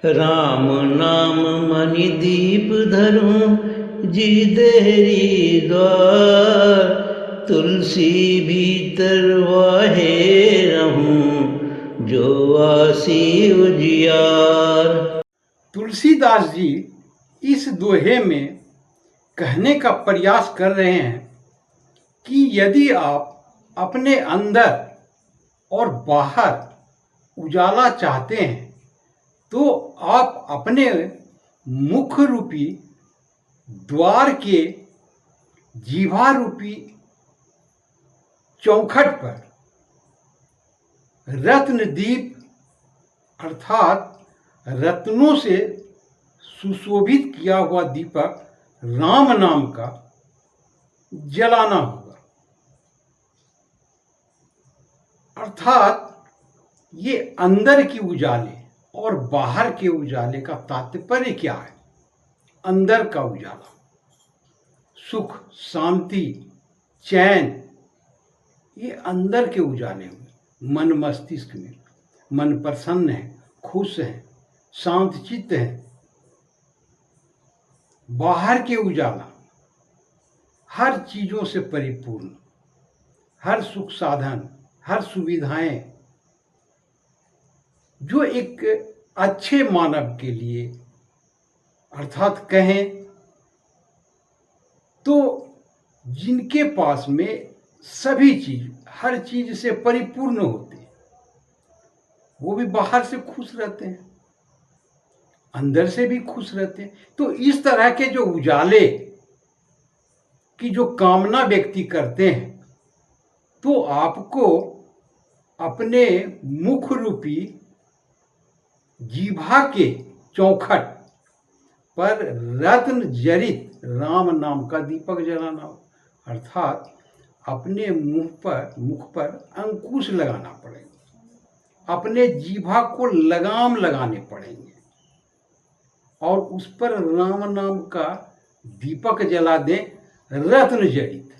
राम नाम मणि दीप धरूं जी देहरी द्वार। तुलसी भीतर वाहे रहूं जो आसी उजियार। तुलसीदास जी इस दोहे में कहने का प्रयास कर रहे हैं कि यदि आप अपने अंदर और बाहर उजाला चाहते हैं तो आप अपने मुख रूपी द्वार के जीवा रूपी चौखट पर रत्न दीप अर्थात रत्नों से सुशोभित किया हुआ दीपक राम नाम का जलाना होगा। अर्थात ये अंदर की उजाले और बाहर के उजाले का तात्पर्य क्या है? अंदर का उजाला सुख, शांति, चैन, ये अंदर के उजाले हुए। मन मस्तिष्क में मन प्रसन्न है, खुश है, शांत चित्त है। बाहर के उजाला हर चीजों से परिपूर्ण, हर सुख साधन, हर सुविधाएं जो एक अच्छे मानव के लिए अर्थात कहें तो जिनके पास में सभी चीज हर चीज से परिपूर्ण होते हैं, वो भी बाहर से खुश रहते हैं, अंदर से भी खुश रहते हैं। तो इस तरह के जो उजाले की जो कामना व्यक्ति करते हैं तो आपको अपने मुख रूपी जीभा के चौखट पर रत्न जड़ित राम नाम का दीपक जलाना हो। अर्थात अपने मुख पर अंकुश लगाना पड़ेगा, अपने जीभा को लगाम लगाने पड़ेंगे और उस पर राम नाम का दीपक जला दें रत्न जड़ित।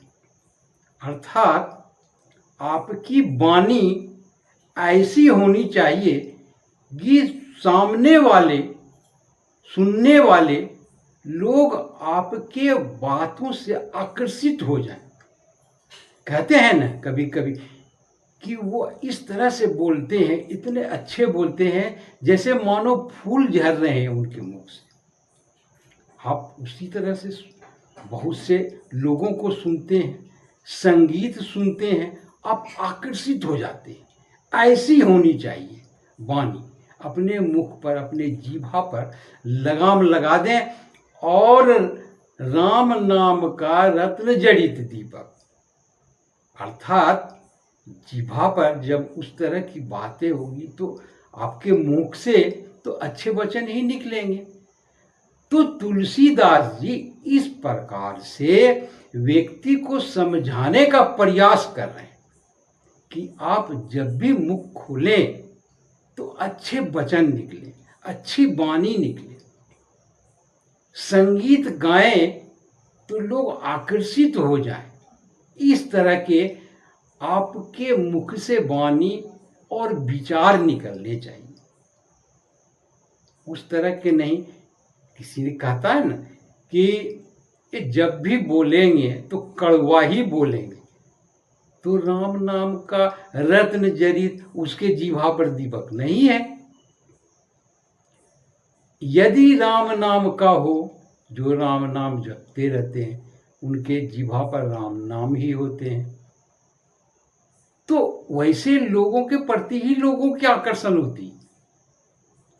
अर्थात आपकी वाणी ऐसी होनी चाहिए कि सामने वाले सुनने वाले लोग आपके बातों से आकर्षित हो जाएं। कहते हैं ना कभी कभी कि वो इस तरह से बोलते हैं, इतने अच्छे बोलते हैं जैसे मानो फूल झर रहे हैं उनके मुख से। आप उसी तरह से बहुत से लोगों को सुनते हैं, संगीत सुनते हैं, आप आकर्षित हो जाते हैं। ऐसी होनी चाहिए वाणी। अपने मुख पर, अपने जीभा पर लगाम लगा दें और राम नाम का रत्न जड़ित दीपक अर्थात जीभा पर जब उस तरह की बातें होगी तो आपके मुख से तो अच्छे वचन ही निकलेंगे। तो तुलसीदास जी इस प्रकार से व्यक्ति को समझाने का प्रयास कर रहे हैं कि आप जब भी मुख खोलें तो अच्छे वचन निकले, अच्छी वाणी निकले, संगीत गाएं तो लोग आकर्षित हो जाएं। इस तरह के आपके मुख से वाणी और विचार निकलने चाहिए। उस तरह के नहीं, किसी ने कहता है ना कि जब भी बोलेंगे तो कड़वा ही बोलेंगे, तो राम नाम का रत्न जड़ित उसके जीभा पर दीपक नहीं है। यदि राम नाम का हो, जो राम नाम जपते रहते हैं उनके जीभा पर राम नाम ही होते हैं, तो वैसे लोगों के प्रति ही लोगों की आकर्षण होती।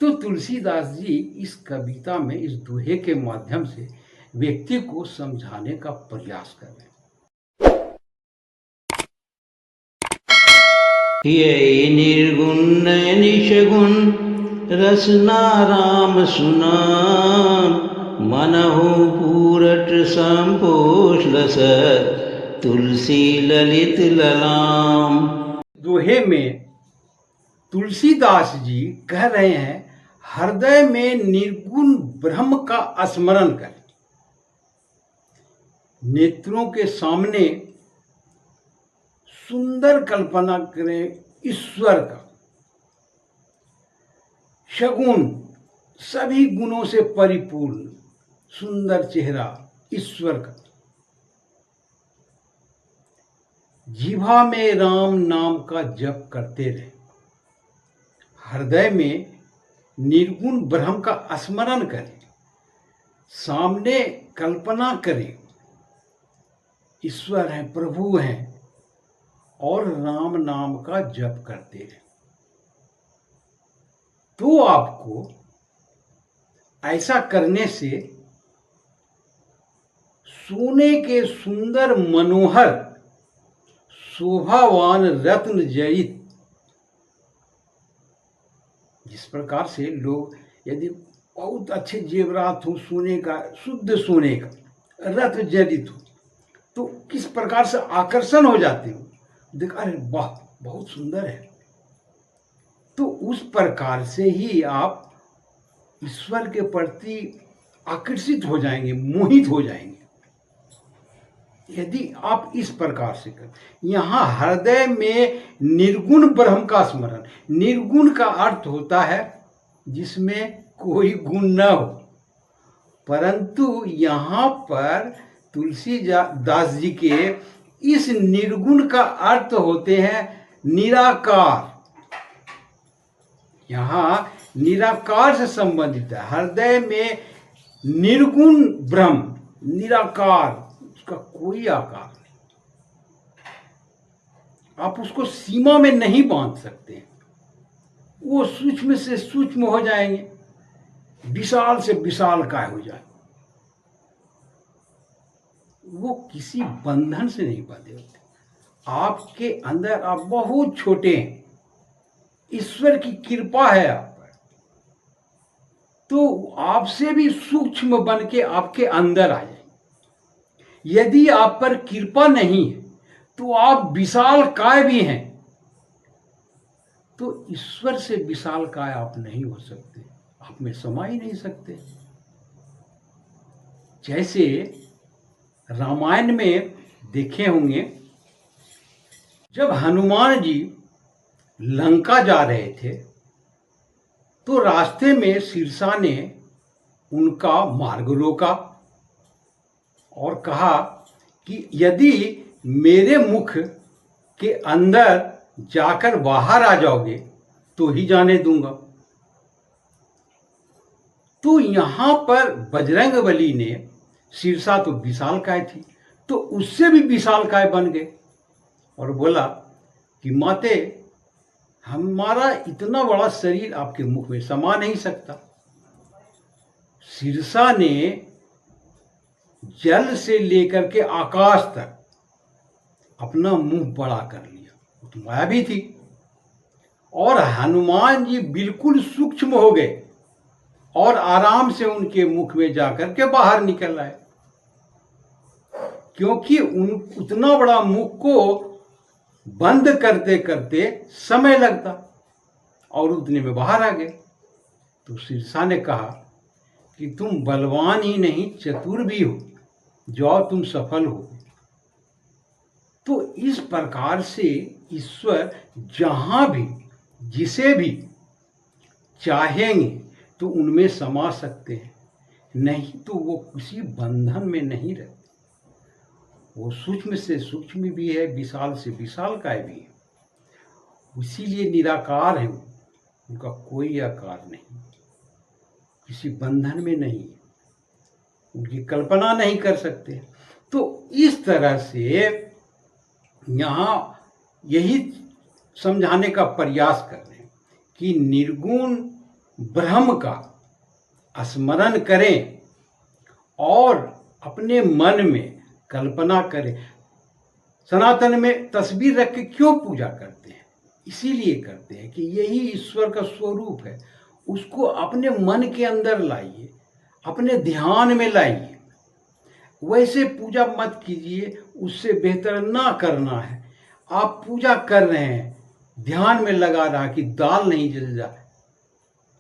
तो तुलसीदास जी इस कविता में, इस दोहे के माध्यम से व्यक्ति को समझाने का प्रयास कर रहे हैं। यही निर्गुण निषगुण रसना राम सुनाम। मनहु पूरट संपोष लसत तुलसी ललित ललाम। दोहे में तुलसीदास जी कह रहे हैं हृदय में निर्गुण ब्रह्म का स्मरण करें, नेत्रों के सामने सुंदर कल्पना करें ईश्वर का। शगुन सभी गुणों से परिपूर्ण सुंदर चेहरा ईश्वर का। जिह्वा में राम नाम का जप करते रहे, हृदय में निर्गुण ब्रह्म का स्मरण करें, सामने कल्पना करें ईश्वर हैं, प्रभु हैं, और राम नाम का जप करते रहे, तो आपको ऐसा करने से सोने के सुंदर मनोहर शोभावान रत्न जड़ित, जिस प्रकार से लोग यदि बहुत अच्छे जेवरात हो, सोने का, शुद्ध सोने का, रत्न जड़ित हो, तो किस प्रकार से आकर्षण हो जाते हो, देखा, अरे वाह बहुत सुंदर है। तो उस प्रकार से ही आप ईश्वर के प्रति आकर्षित हो जाएंगे, मोहित हो जाएंगे, यदि आप इस प्रकार से कर। यहाँ हृदय में निर्गुण ब्रह्म का स्मरण। निर्गुण का अर्थ होता है जिसमें कोई गुण न हो, परंतु यहाँ पर तुलसीदास जी के इस निर्गुण का अर्थ होते हैं निराकार। यहाँ निराकार से संबंधित है। हृदय में निर्गुण ब्रह्म, निराकार, उसका कोई आकार नहीं, आप उसको सीमा में नहीं बांध सकते। वो सूक्ष्म से सूक्ष्म हो जाएंगे, विशाल से विशाल काय हो जाए, वो किसी बंधन से नहीं बंधे होते। आपके अंदर आप बहुत छोटे हैं, ईश्वर की कृपा है आप पर, तो आपसे भी सूक्ष्म बन के आपके अंदर आ जाए। यदि आप पर कृपा नहीं है तो आप विशाल काय भी हैं, तो ईश्वर से विशाल काय आप नहीं हो सकते, आप में समा ही नहीं सकते। जैसे रामायण में देखे होंगे, जब हनुमान जी लंका जा रहे थे तो रास्ते में सिरसा ने उनका मार्ग रोका और कहा कि यदि मेरे मुख के अंदर जाकर बाहर आ जाओगे तो ही जाने दूंगा। तो यहां पर बजरंगबली ने, सिरसा तो विशालकाय थी, तो उससे भी विशालकाय बन गए और बोला कि माते, हमारा इतना बड़ा शरीर आपके मुख में समा नहीं सकता। सिरसा ने जल से लेकर के आकाश तक अपना मुंह बड़ा कर लिया, वो तो माया भी थी, और हनुमान जी बिल्कुल सूक्ष्म हो गए और आराम से उनके मुख में जाकर के बाहर निकल आए, क्योंकि उतना बड़ा मुख को बंद करते करते समय लगता और उतने में बाहर आ गए। तो सिरसा ने कहा कि तुम बलवान ही नहीं चतुर भी हो, जाओ तुम सफल हो। तो इस प्रकार से ईश्वर जहां भी जिसे भी चाहेंगे तो उनमें समा सकते हैं, नहीं तो वो किसी बंधन में नहीं रहते। वो सूक्ष्म से सूक्ष्म भी है, विशाल से विशाल काय भी है, इसीलिए निराकार है, उनका कोई आकार नहीं, किसी बंधन में नहीं, उनकी कल्पना नहीं कर सकते। तो इस तरह से यहाँ यही समझाने का प्रयास कर रहे हैं कि निर्गुण ब्रह्म का स्मरण करें और अपने मन में कल्पना करें। सनातन में तस्वीर रख के क्यों पूजा करते हैं? इसीलिए करते हैं कि यही ईश्वर का स्वरूप है, उसको अपने मन के अंदर लाइए, अपने ध्यान में लाइए। वैसे पूजा मत कीजिए, उससे बेहतर ना करना है। आप पूजा कर रहे हैं, ध्यान में लगा रहा कि दाल नहीं जल जाए,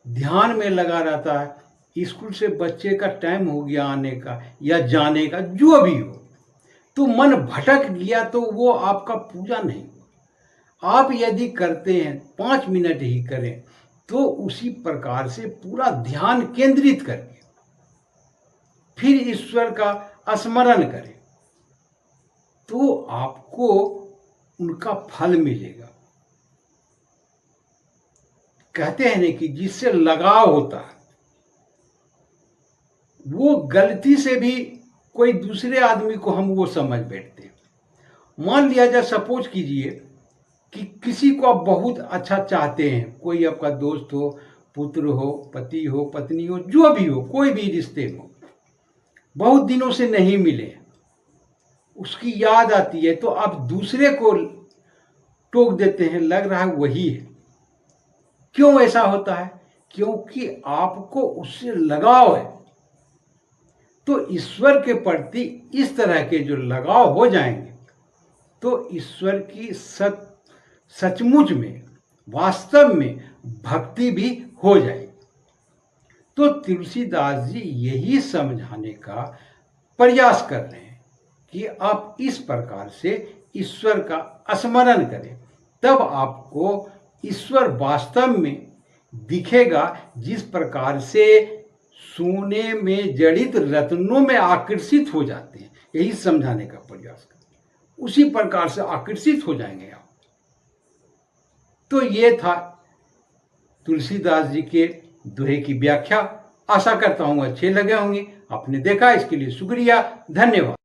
ध्यान में लगा रहता है, स्कूल से बच्चे का टाइम हो गया आने का या जाने का, जो भी हो, तो मन भटक गया, तो वो आपका पूजा नहीं। आप यदि करते हैं 5 मिनट ही करें, तो उसी प्रकार से पूरा ध्यान केंद्रित करके फिर ईश्वर का स्मरण करें तो आपको उनका फल मिलेगा। कहते हैं ना कि जिससे लगाव होता है वो गलती से भी कोई दूसरे आदमी को हम वो समझ बैठते हैं। मान लिया जाए, सपोज कीजिए कि किसी को आप बहुत अच्छा चाहते हैं, कोई आपका दोस्त हो, पुत्र हो, पति हो, पत्नी हो, जो भी हो, कोई भी रिश्ते में बहुत दिनों से नहीं मिले, उसकी याद आती है तो आप दूसरे को टोक देते हैं, लग रहा है वही है। क्यों ऐसा होता है? क्योंकि आपको उससे लगाव है। तो ईश्वर के प्रति इस तरह के जो लगाव हो जाएंगे तो ईश्वर की सचमुच में, वास्तव में भक्ति भी हो जाएगी। तो तुलसीदास जी यही समझाने का प्रयास कर रहे हैं कि आप इस प्रकार से ईश्वर का स्मरण करें, तब आपको ईश्वर वास्तव में दिखेगा। जिस प्रकार से सोने में जड़ित रत्नों में आकर्षित हो जाते हैं, यही समझाने का प्रयास करें, उसी प्रकार से आकर्षित हो जाएंगे आप। तो ये था तुलसीदास जी के दोहे की व्याख्या। आशा करता हूं अच्छे लगे होंगे। आपने देखा, इसके लिए शुक्रिया, धन्यवाद।